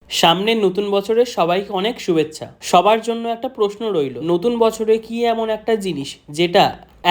সামনের নতুন বছরের সবাইকে অনেক শুভেচ্ছা। সবার জন্য একটা প্রশ্ন রইল, নতুন বছরে কি এমন একটা জিনিস যেটা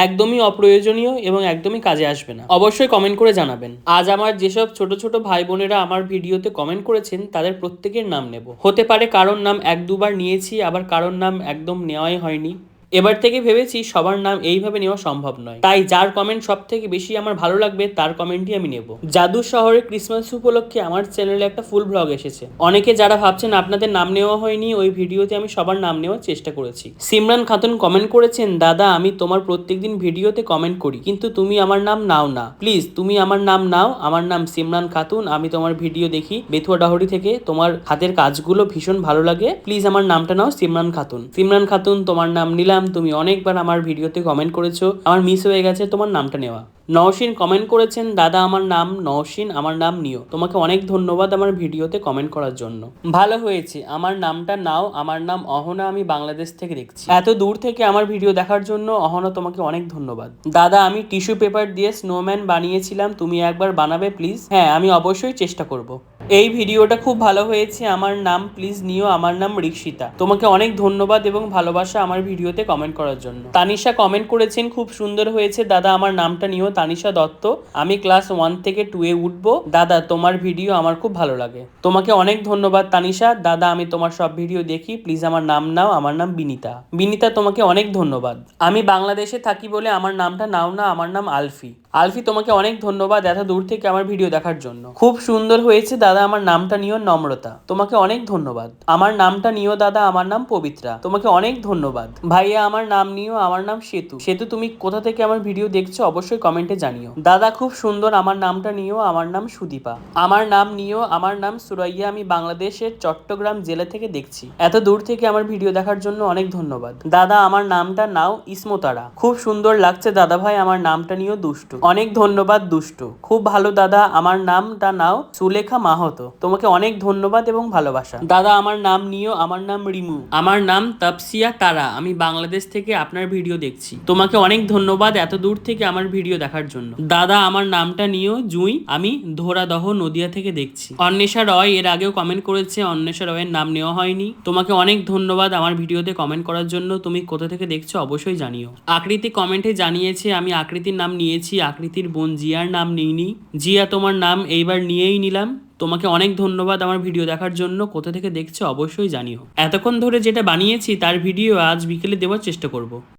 একদমই অপ্রয়োজনীয় এবং একদমই কাজে আসবে না? অবশ্যই কমেন্ট করে জানাবেন। আজ আমার যেসব ছোট ছোট ভাই বোনেরা আমার ভিডিওতে কমেন্ট করেছেন তাদের প্রত্যেকের নাম নেব। হতে পারে কারোর নাম এক দুবার নিয়েছি, আবার কারোর নাম একদম নেওয়াই হয়নি। এবার থেকে ভেবেছি সবার নাম এইভাবে নেওয়া সম্ভব নয়, তাই যার কমেন্ট সব থেকে বেশি আমার ভালো লাগবে তার কমেন্টই আমি নেব। জাদু শহরে ক্রিসমাস উপলক্ষে আমার চ্যানেলে একটা ফুল ব্লগ এসেছে। অনেকে যারা ভাবছেন আপনাদের নাম নেওয়া হয়নি, ওই ভিডিওতে আমি সবার নাম নেওয়ার চেষ্টা করেছি। সিমরান খাতুন কমেন্ট করেছেন, দাদা আমি তোমার প্রত্যেকদিন ভিডিওতে কমেন্ট করি, কিন্তু তুমি আমার নাম নাও না। প্লিজ তুমি আমার নাম নাও। আমার নাম সিমরান খাতুন, আমি তোমার ভিডিও দেখি বেথুয়া ডাহরি থেকে। তোমার হাতের কাজগুলো ভীষণ ভালো লাগে, প্লিজ আমার নামটা নাও সিমরান খাতুন। সিমরান খাতুন তোমার নাম নিলাম। তুমি অনেকবার আমার ভিডিওতে কমেন্ট করেছো, আমার মিস হয়ে গেছে তোমার নামটা নেওয়া। নওশিন কমেন্ট করেছেন, দাদা আমার নাম নওশিন, আমার নাম নিও। তোমাকে অনেক ধন্যবাদ আমার ভিডিওতে কমেন্ট করার জন্য। ভালো হয়েছে, আমার নামটা নাও। আমার নাম অহনা, আমি বাংলাদেশ থেকে দেখছি। এত দূর থেকে আমার ভিডিও দেখার জন্য অহনা তোমাকে অনেক ধন্যবাদ। দাদা আমি টিস্যু পেপার দিয়ে স্নোম্যান বানিয়েছিলাম, তুমি একবার বানাবে প্লিজ? হ্যাঁ আমি অবশ্যই চেষ্টা করব। এই ভিডিওটা খুব ভালো হয়েছে, আমার নাম প্লিজ নিও। আমার নাম রিক্সিতা। তোমাকে অনেক ধন্যবাদ এবং ভালোবাসা আমার ভিডিওতে কমেন্ট করার জন্য। তানিশা কমেন্ট করেছেন, খুব সুন্দর হয়েছে দাদা, আমার নামটা নিও। তানিশা দত্ত, আমি ক্লাস 1 থেকে 2 এ উঠবো। দাদা তোমার ভিডিও আমার খুব ভালো লাগে। তোমাকে অনেক ধন্যবাদ তানিশা। দাদা আমি তোমার সব ভিডিও দেখি, প্লিজ আমার নাম নাও। আমার নাম বিনিতা। বিনিতা তোমাকে অনেক ধন্যবাদ। আমি বাংলাদেশে থাকি বলে আমার নামটা নাও না। আমার নাম আলফি। আলফি তোমাকে অনেক ধন্যবাদ এত দূর থেকে আমার ভিডিও দেখার জন্য। খুব সুন্দর হয়েছে দাদা, আমার নামটা নিও। নম্রতা তোমাকে অনেক ধন্যবাদ। আমার নামটা নিও দাদা, আমার নাম পবিত্রা। তোমাকে অনেক ধন্যবাদ। ভাইয়া আমার নাম নিও। আমার নাম সেতু। সেতু তুমি কোথা থেকে আমার ভিডিও দেখছো অবশ্যই কমেন্টে জানিও। দাদা খুব সুন্দর, আমার নামটা নিও। আমার নাম সুদীপা। আমার নাম নিও। আমার নাম সুরাইয়া, আমি বাংলাদেশের চট্টগ্রাম জেলা থেকে দেখছি। এত দূর থেকে আমার ভিডিও দেখার জন্য অনেক ধন্যবাদ। দাদা আমার নামটা নাও। ইসমতারা, খুব সুন্দর লাগছে দাদা ভাই, আমার নামটা নিও। দুষ্টু, অনেক ধন্যবাদ দুষ্টু। খুব ভালো দাদা, আমার নামটা নাও। সুলেখা মাহাতো, তোমাকে অনেক ধন্যবাদ এবং ভালোবাসা। দাদা আমার নাম নিও। আমার নাম রিমু। আমার নাম তাপসিয়া তারা, আমি বাংলাদেশ থেকে আপনার ভিডিও দেখছি। তোমাকে অনেক ধন্যবাদ এত দূর থেকে আমার ভিডিও দেখার জন্য। দাদা আমার নামটা নিও। জুই, আমি ধোরাদহ নদিয়া থেকে দেখছি। অন্বেষা রয় এর আগেও কমেন্ট করেছে, অন্বেষা রয়ের নাম নেওয়া হয়নি। তোমাকে অনেক ধন্যবাদ আমার ভিডিওতে কমেন্ট করার জন্য। তুমি কোথা থেকে দেখছো অবশ্যই জানিও। আকৃতি কমেন্টে জানিয়েছে, আমি আকৃতির নাম নিয়েছি, আকৃতির বোন জিয়ার নাম নিইনি। জিয়া তোমার নাম এইবার নিয়েই নিলাম। তোমাকে অনেক ধন্যবাদ আমার ভিডিও দেখার জন্য। কোথা থেকে দেখছো অবশ্যই জানিও। এতক্ষণ ধরে যেটা বানিয়েছি তার ভিডিও আজ বিকেলে দেওয়ার চেষ্টা করব।